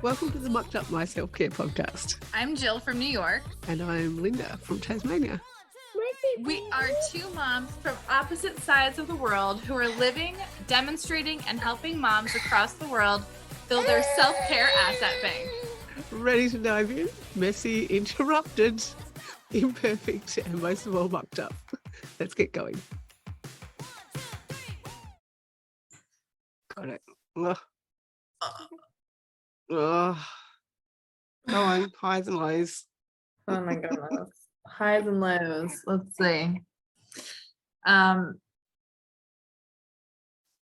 Welcome to the Mucked Up My Self-Care podcast. I'm Jill from New York. And I'm Linda from Tasmania. We are two moms from opposite sides of the world who are living, demonstrating, and helping moms across the world build their self-care asset bank. Ready to dive in? Messy, interrupted, imperfect, and most of all mucked up. Let's get going. Got it. Ugh. Ugh. Go on, highs and lows. Oh my goodness. Highs and lows. Let's see. I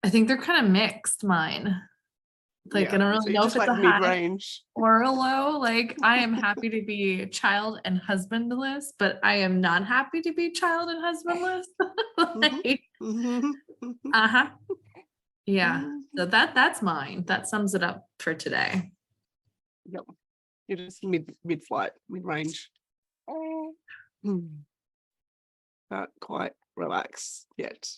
think they're kind of mixed, mine. Like, I don't really know if it's a high or a low. Like, I am happy to be child and husbandless, but I am not happy to be child and husbandless. Like, uh-huh. Yeah. So that's mine. That sums it up for today. Yep. You're just mid-flight, mid-range. Not quite relaxed yet.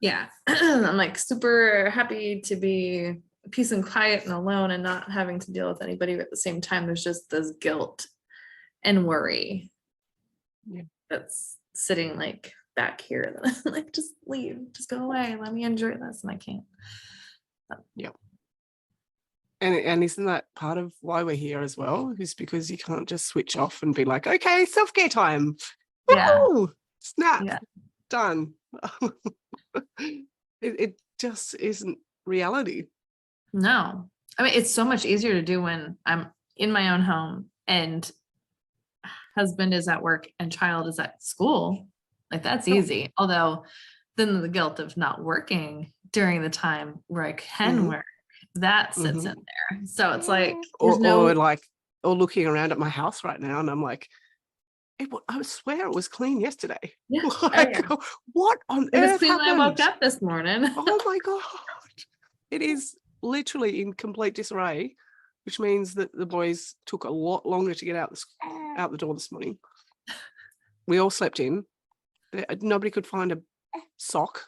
Yeah. I'm like super happy to be peace and quiet and alone and not having to deal with anybody, but at the same time there's just this guilt and worry that's sitting like back here. Like, just leave, just go away, let me enjoy this, and I can't. Yep. And isn't that part of why we're here as well? Is because you can't just switch off and be like, okay, self-care time. Yeah. Woo! Snap. Yeah. Done. It just isn't reality. No. I mean, it's so much easier to do when I'm in my own home and husband is at work and child is at school. Like, that's easy. Although then the guilt of not working during the time where I can work, that sits in there. So it's like, or looking around at my house right now and I'm like, I swear it was clean yesterday. Yeah. Like, what on earth happened? I woke up this morning. Oh my God. It is literally in complete disarray, which means that the boys took a lot longer to get out the door this morning. We all slept in. Nobody could find a sock.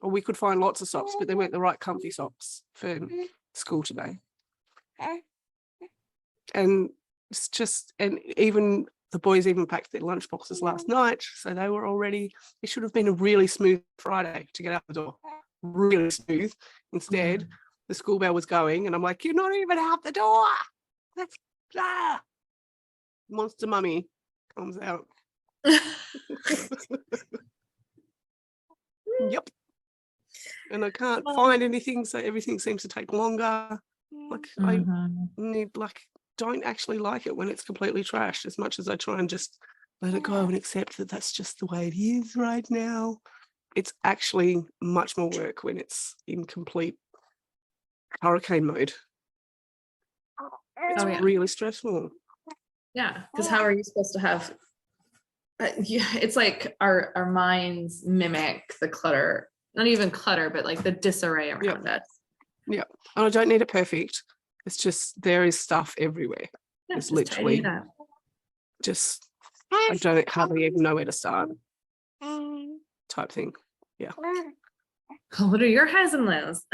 Or we could find lots of socks, but they weren't the right comfy socks for school today. And it's just, and even the boys even packed their lunch boxes last night, so they were already, it should have been a really smooth Friday to get out the door. Really smooth. Instead, the school bell was going and I'm like, you're not even out the door. That's monster mummy comes out. Yep. And I can't find anything, so everything seems to take longer. Like, I don't actually like it when it's completely trashed, as much as I try and just let it go and accept that that's just the way it is right now. It's actually much more work when it's in complete hurricane mode. It's really stressful. Yeah, because how are you supposed to have it's like our minds mimic the clutter, not even clutter, but like the disarray around us. Yeah. And I don't need it perfect. It's just, there is stuff everywhere. Yeah, it's literally just, I don't hardly even know where to start type thing. Yeah. What are your highs and lows?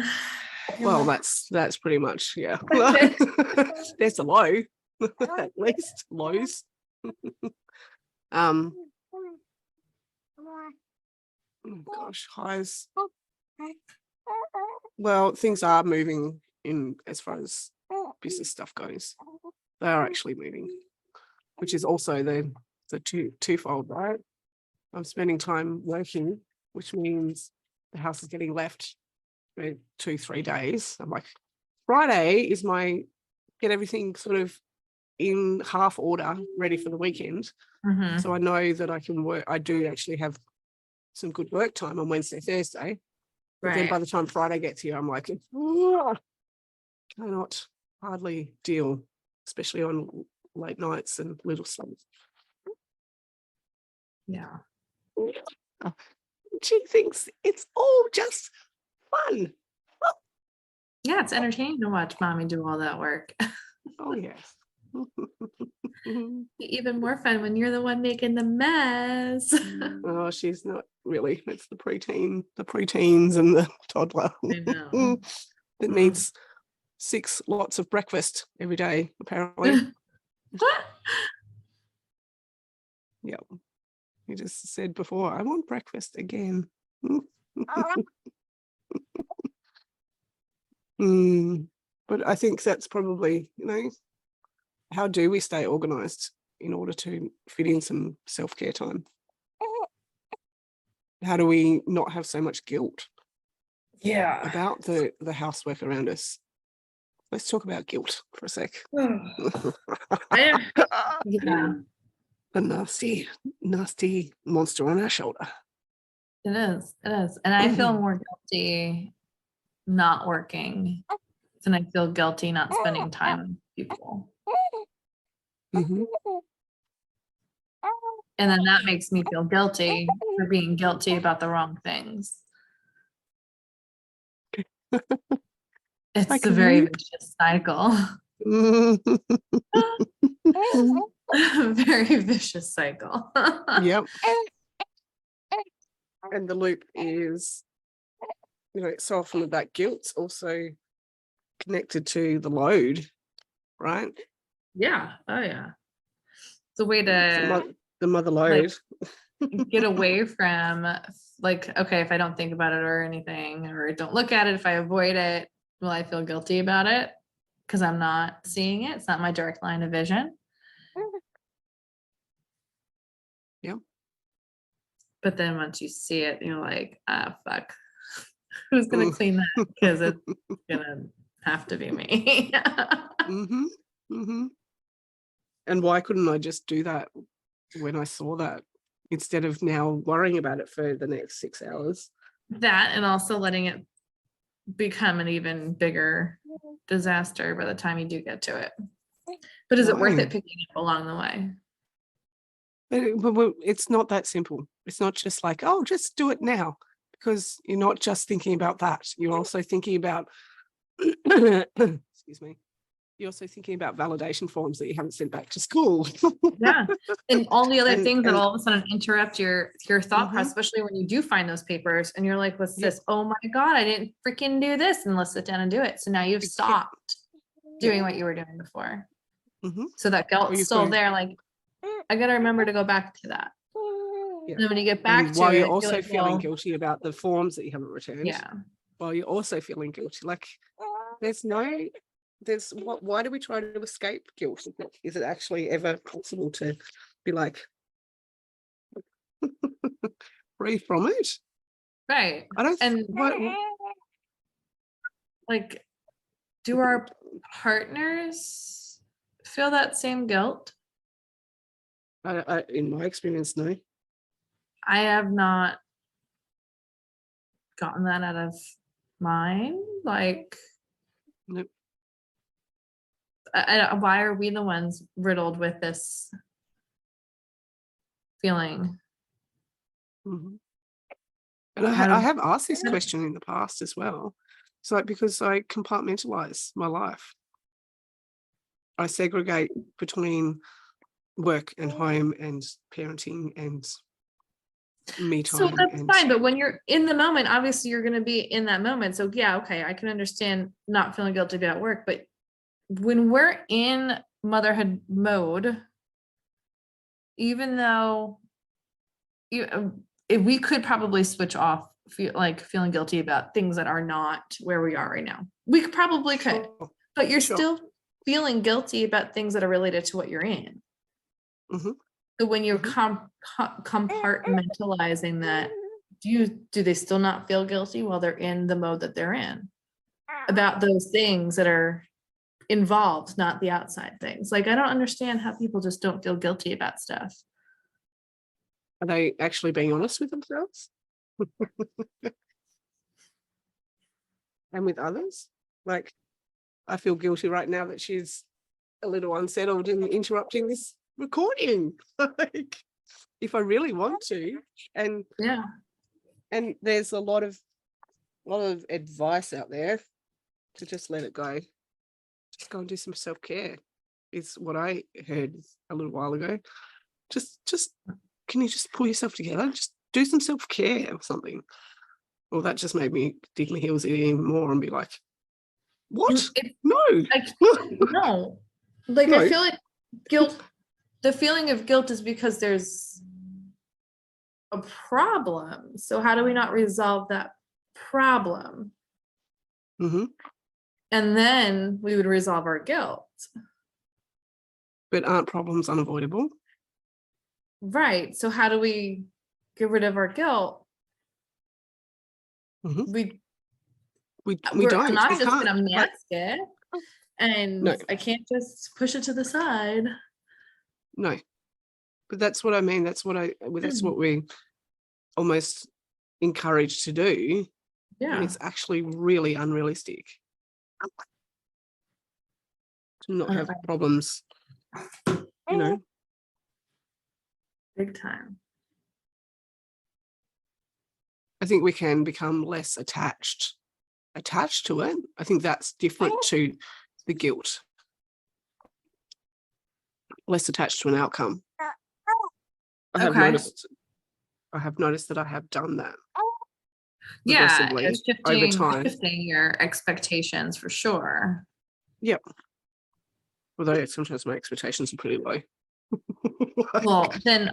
Well, that's pretty much, yeah. There's a low, at least lows. Oh gosh, highs. Well, things are moving in as far as business stuff goes. They are actually moving, which is also the twofold, right? I'm spending time working, which means the house is getting left for 2-3 days. I'm like, Friday is my get everything sort of in half order, ready for the weekend. So I know that I can work. I do actually have some good work time on Wednesday, Thursday. But then by the time Friday gets here, I'm like, cannot hardly deal, especially on late nights and little sleep. Yeah. She thinks it's all just fun. Yeah, it's entertaining to watch mommy do all that work. Oh, yes. Even more fun when you're the one making the mess. Oh, she's not really. It's the preteens and the toddler I know. that needs 6 lots of breakfast every day, apparently. Yeah. You just said before, I want breakfast again. But I think that's probably, how do we stay organized in order to fit in some self-care time? How do we not have so much guilt about the housework around us? Let's talk about guilt for a sec. Yeah. A nasty, nasty monster on our shoulder. It is. And I feel more guilty not working than I feel guilty not spending time with people. Mm-hmm. And then that makes me feel guilty for being guilty about the wrong things. It's a very vicious cycle. Very vicious cycle. Yep. And the loop is, so often that guilt's also connected to the load, right? Yeah. Oh yeah. It's a way to the mother load. Get away from okay, if I don't think about it or anything, or don't look at it, if I avoid it, will I feel guilty about it? Because I'm not seeing it. It's not my direct line of vision. Yeah. But then once you see it, you're like, fuck. Who's gonna clean that? Because it's gonna have to be me. Mm-hmm. Mm-hmm. And why couldn't I just do that when I saw that, instead of now worrying about it for the next 6 hours? That, and also letting it become an even bigger disaster by the time you do get to it. But is it worth it picking up along the way? But it's not that simple. It's not just like, oh, just do it now, because you're not just thinking about that. You're also thinking about, excuse me, you're also thinking about validation forms that you haven't sent back to school. Yeah. And all the other things that all of a sudden interrupt your thought process, especially when you do find those papers and you're like, what's this? Oh my God, I didn't freaking do this, and let's sit down and do it. So now you've stopped doing what you were doing before. So that guilt's still there. Like, I got to remember to go back to that. Yeah. And then when you get back to while it, you're also feeling guilty about the forms that you haven't returned. Yeah. While you're also feeling guilty. Like, why do we try to escape guilt? Is it actually ever possible to be like free from it? Right. I don't. And like, do our partners feel that same guilt? I in my experience, no. I have not gotten that out of mine. Like, nope. Why are we the ones riddled with this feeling? And I have asked this question in the past as well. It's like, because I compartmentalize my life. I segregate between work and home and parenting and me time. So that's fine, but when you're in the moment, obviously you're going to be in that moment. So yeah, okay, I can understand not feeling guilty about work, but when we're in motherhood mode, even though if we could probably switch off feeling guilty about things that are not where we are right now, we probably could, but you're still feeling guilty about things that are related to what you're in. So when you're compartmentalizing that, do they still not feel guilty while they're in the mode that they're in about those things that are involved, not the outside things? Like, I don't understand how people just don't feel guilty about stuff. Are they actually being honest with themselves? And with others? Like, I feel guilty right now that she's a little unsettled in interrupting this recording. Like, if I really want to, and there's a lot of advice out there to just let it go. Just go and do some self-care is what I heard a little while ago. Just can you just pull yourself together? Just do some self-care or something. Well, that just made me dig my heels in even more and be like, What? No. No. Like, No. I feel like guilt, the feeling of guilt is because there's a problem. So how do we not resolve that problem? Mm-hmm. And then we would resolve our guilt. But aren't problems unavoidable? Right. So how do we get rid of our guilt? Mm-hmm. We don't. I'm not just gonna mask it, and no. I can't just push it to the side. No. But that's what I mean. That's what we almost encouraged to do. Yeah. And it's actually really unrealistic to not have problems, you know. Big time. I think we can become less attached to it. I think that's different to the guilt. Less attached to an outcome. I have noticed that I have done that. Yeah, over time. Shifting your expectations for sure. Yep. Although sometimes my expectations are pretty low. Well, then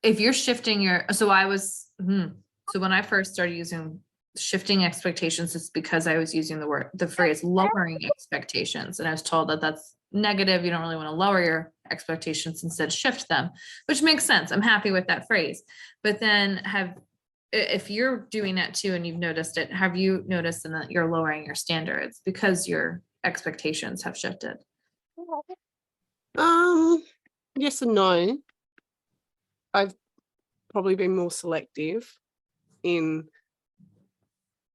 if you're shifting your, so when I first started using shifting expectations, it's because I was using the phrase lowering expectations. And I was told that that's negative. You don't really want to lower your expectations, instead shift them, which makes sense. I'm happy with that phrase. But then if you're doing that too, and you've noticed it, have you noticed that you're lowering your standards because your expectations have shifted? Yes and no. I've probably been more selective in,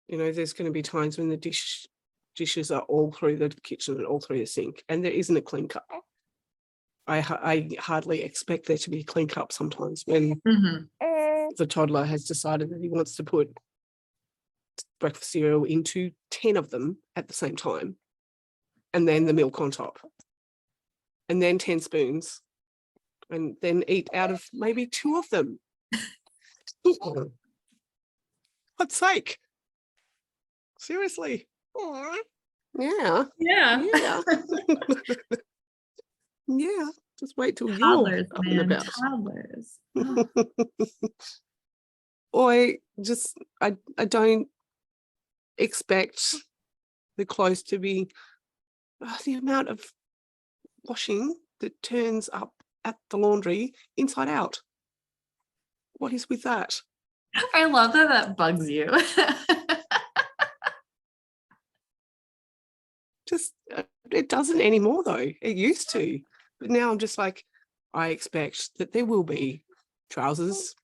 there's going to be times when the dishes are all through the kitchen and all through the sink, and there isn't a clean cup. I hardly expect there to be a clean cup sometimes when the toddler has decided that he wants to put breakfast cereal into 10 of them at the same time, and then the milk on top, and then 10 spoons, and then eat out of maybe 2 of them. God's sake. Seriously. Yeah. Yeah. Yeah. Just wait till Toddlers, you're up and about. Toddlers. I don't expect the clothes to be the amount of washing that turns up at the laundry inside out. What is with that? I love that bugs you. Just it doesn't anymore though. It used to, but now I'm just like, I expect that there will be trousers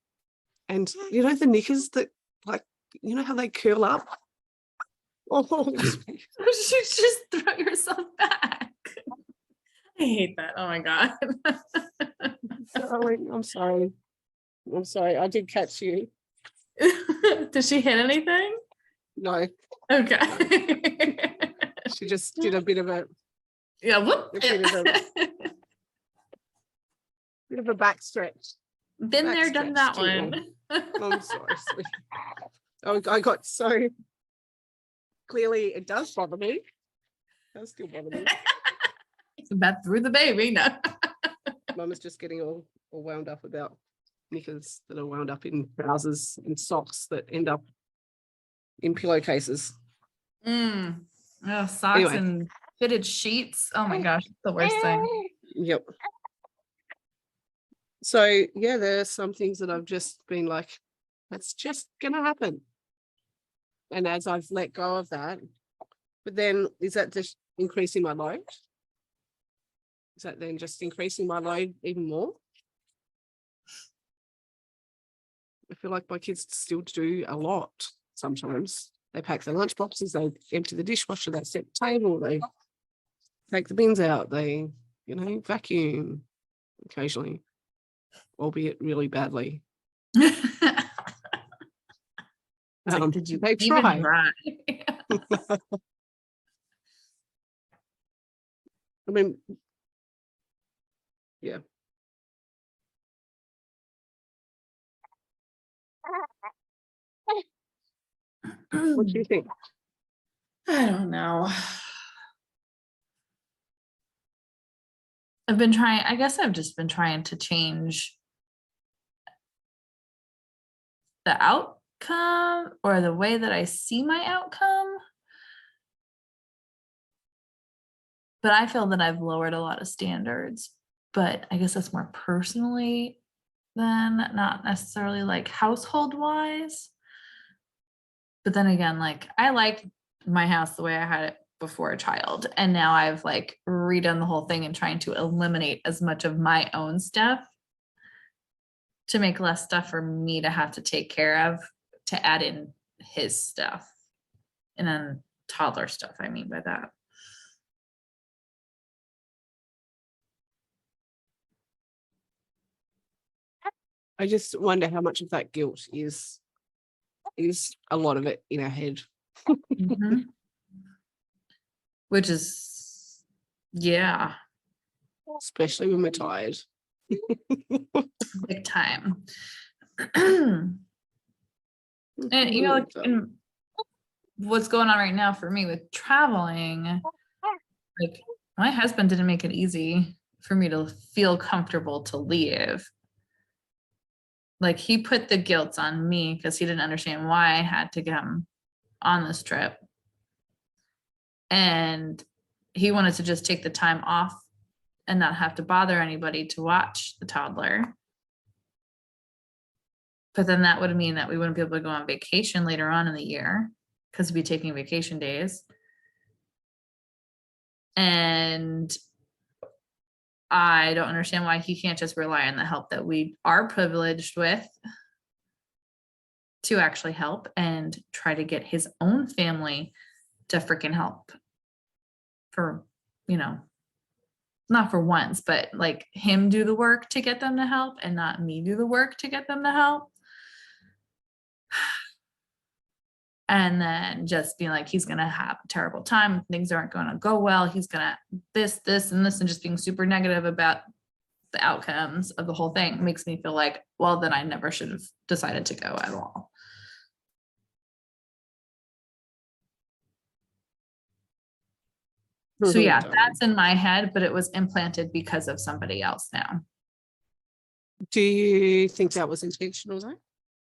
and the knickers that, like, how they curl up. Oh, You just throw yourself back. I hate that. Oh my god. I'm sorry. I did catch you. Did she hit anything? No. Okay. She just did a bit of a whoop. Bit of a back stretch. Been there, done that one. I'm sorry. I got so clearly it does bother me. It does still bother me. It's about through the baby. No. Mum is just getting all wound up about knickers that are wound up in trousers and socks that end up in pillowcases. Oh, socks and fitted sheets. Oh my gosh, it's the worst thing. Yep. So yeah, there are some things that I've just been like, that's just gonna happen. And as I've let go of that, but then is that just increasing my load? Is that then just increasing my load even more? I feel like my kids still do a lot sometimes. They pack their lunch boxes, they empty the dishwasher, they set the table, they take the bins out, they, vacuum occasionally, albeit really badly. Did you they even try? I mean, yeah. What do you think? I don't know. I guess I've just been trying to change the outcome or the way that I see my outcome. But I feel that I've lowered a lot of standards, but I guess that's more personally than not necessarily like household wise. But then again, like I like my house the way I had it before a child. And now I've like redone the whole thing and trying to eliminate as much of my own stuff to make less stuff for me to have to take care of, to add in his stuff. And then toddler stuff, I mean by that. I just wonder how much of that guilt is a lot of it in our head. Mm-hmm. Which is, yeah. Especially when we're tired. Big time. And you know, like, what's going on right now for me with traveling, like my husband didn't make it easy for me to feel comfortable to leave. Like he put the guilt on me because he didn't understand why I had to come on this trip. And he wanted to just take the time off and not have to bother anybody to watch the toddler. But then that would mean that we wouldn't be able to go on vacation later on in the year because we'd be taking vacation days. And I don't understand why he can't just rely on the help that we are privileged with to actually help and try to get his own family to freaking help for, you know, not for once, but like him do the work to get them to help and not me do the work to get them to help. And then just being like, he's going to have a terrible time. Things aren't going to go well. He's going to this, and this, and just being super negative about the outcomes of the whole thing makes me feel like, well, then I never should have decided to go at all. So yeah, that's in my head, but it was implanted because of somebody else now. Do you think that was intentional though?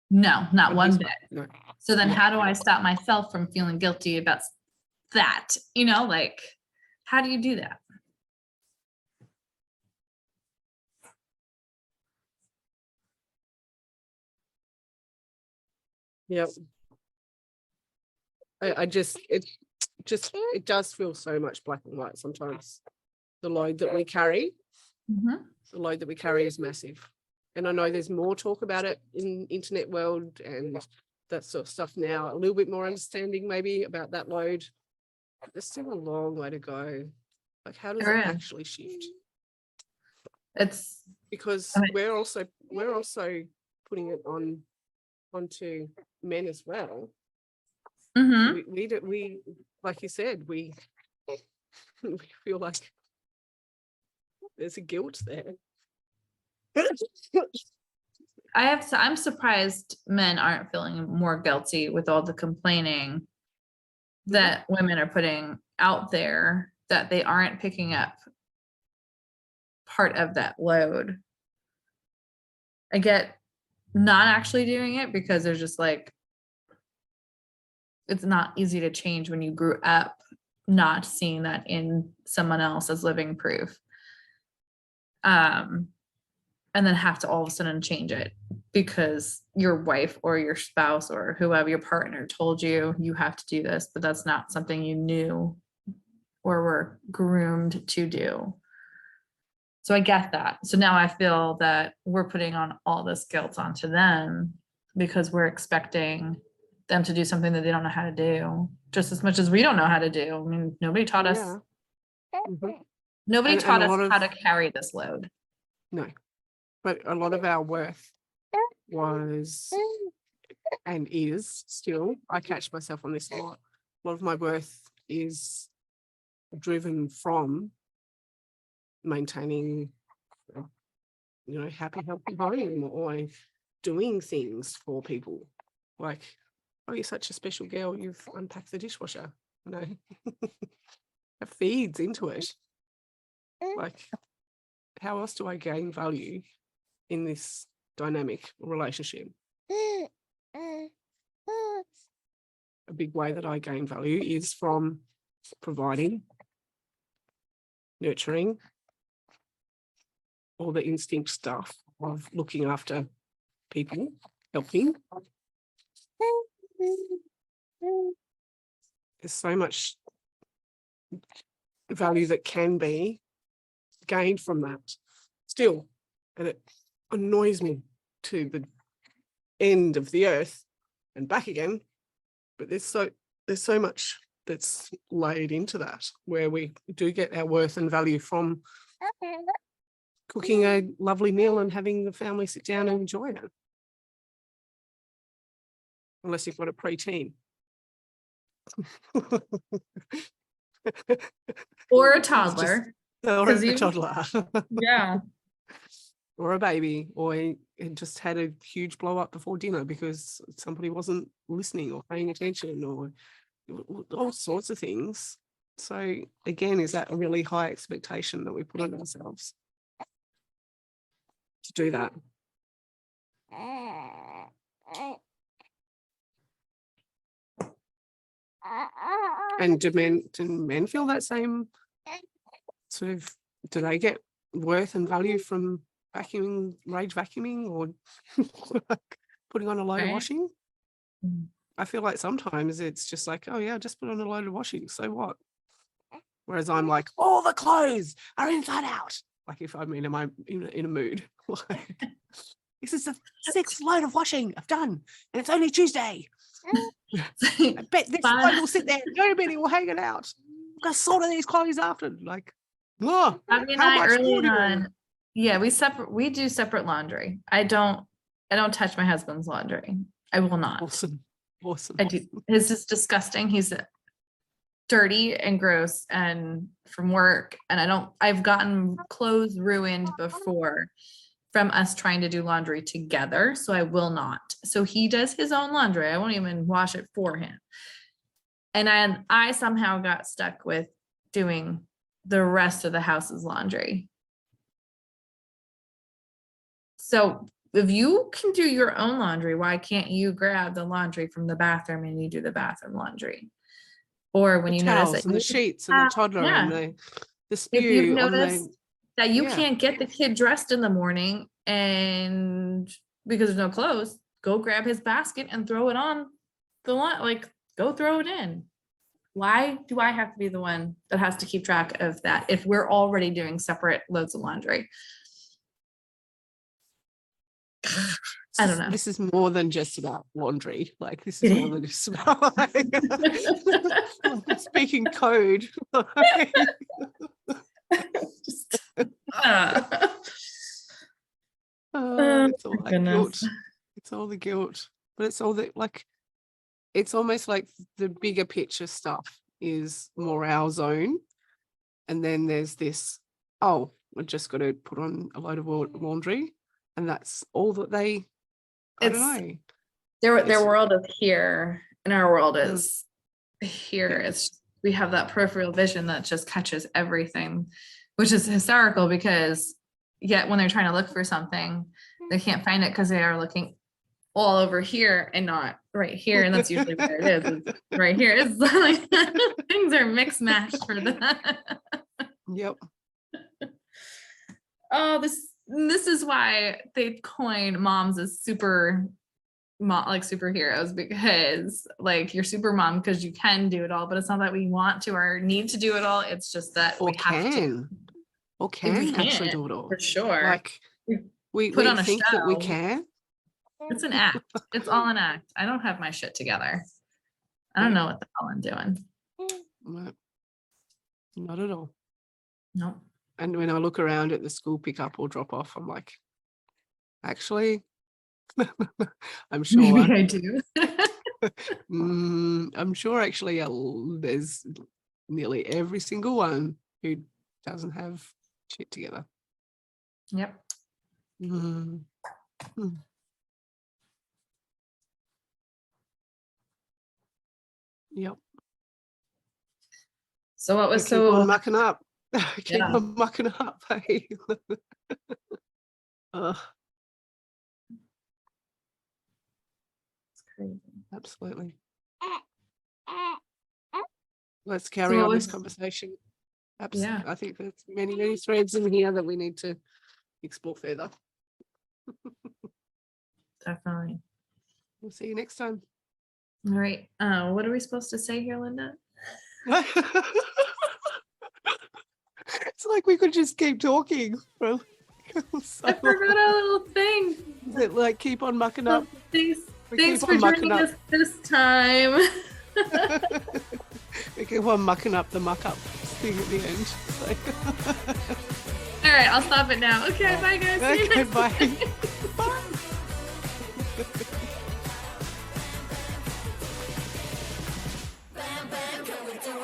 No, not one bit. No. So then how do I stop myself from feeling guilty about that? You know, like, how do you do that? Yep. It does feel so much black and white sometimes. The load that we carry, the load that we carry is massive. And I know there's more talk about it in internet world and that sort of stuff now, a little bit more understanding maybe about that load. There's still a long way to go. Like, how does it actually shift? It's because we're also putting it onto men as well. We like you said, we feel like there's a guilt there. I'm surprised men aren't feeling more guilty with all the complaining that women are putting out there, that they aren't picking up part of that load. I get not actually doing it because there's just like, it's not easy to change when you grew up not seeing that in someone else as living proof. And then have to all of a sudden change it because your wife or your spouse or whoever, your partner told you you have to do this, but that's not something you knew or were groomed to do. So I get that. So now I feel that we're putting on all this guilt onto them because we're expecting them to do something that they don't know how to do just as much as we don't know how to do. I mean, nobody taught us. Nobody taught us how to carry this load. No. But a lot of our worth was and is still, I catch myself on this a lot. A lot of my worth is driven from maintaining, happy, healthy home or doing things for people. Like, oh, you're such a special girl, you've unpacked the dishwasher. You know, it feeds into it. Like, how else do I gain value in this dynamic relationship? A big way that I gain value is from providing, nurturing, all the instinct stuff of looking after people, helping. There's so much value that can be gained from that still, and it annoys me to the end of the earth and back again, but there's so much that's laid into that, where we do get our worth and value from cooking a lovely meal and having the family sit down and enjoy it, unless you've got a preteen. Or a toddler. Or a toddler. Yeah. Or a baby, or it just had a huge blow up before dinner because somebody wasn't listening or paying attention, or all sorts of things. So again, is that a really high expectation that we put on ourselves to do that? And do men feel that same sort of, do they get worth and value from rage vacuuming, or putting on a load of washing? I feel like sometimes it's just like, oh yeah, just put on a load of washing, so what? Whereas I'm like, all the clothes are inside out. Like, if I'm in a mood, like, this is the 6th load of washing I've done, and it's only Tuesday. I bet this load will sit there. Nobody will hang it out. I'm gonna sort of these clothes after. Like, oh, how much early on, yeah, we do separate laundry. I don't touch my husband's laundry. I will not. Awesome. I do. His is disgusting. He's dirty and gross and from work, and I've gotten clothes ruined before from us trying to do laundry together, so I will not. So he does his own laundry. I won't even wash it for him. And I somehow got stuck with doing the rest of the house's laundry. So if you can do your own laundry, why can't you grab the laundry from the bathroom and you do the bathroom laundry? Or when you notice that and the sheets and the toddler and the spew. If you've noticed that you can't get the kid dressed in the morning, and because there's no clothes, go grab his basket and throw it on the line, like go throw it in. Why do I have to be the one that has to keep track of that if we're already doing separate loads of laundry? I don't know. This is more than just about laundry. Like, this is more than just about speaking code. It's all that guilt. It's all the guilt, but it's all that, like, it's almost like the bigger picture stuff is more our zone, and then there's this, oh, we're just got to put on a load of laundry, and that's all that they. I don't know. Their world is here, and our world is here. It's we have that peripheral vision that just catches everything, which is hysterical, because yet when they're trying to look for something, they can't find it because they are looking all over here and not right here, and that's usually where it is. It's right here. It's like things are mixed matched for that. Yep. Oh, this is why they coin moms as superheroes, because like you're super mom because you can do it all, but it's not that we want to or need to do it all. It's just that we can actually do it all for sure. Like we put on a think show that we can. It's an act. It's all an act. I don't have my shit together. I don't know what the hell I'm doing. No, not at all. No. And when I look around at the school pickup or drop off, I'm like, actually, I'm sure. Maybe I do. I'm sure actually there's nearly every single one who doesn't have shit together. Yep. Yep. So what was keep on mucking up. Keep Yeah. on mucking up. Hey. It's crazy. Absolutely. Let's carry on this conversation. Yeah. I think there's many, many threads in here that we need to explore further. Definitely. We'll see you next time. All right. What are we supposed to say here, Linda? It's like we could just keep talking. I forgot a little thing. Is it like keep on mucking up? Thanks for joining us this time. We keep on mucking up the muck up thing at the end. So. All right, I'll stop it now. Okay, bye guys. Okay, bye. Bye.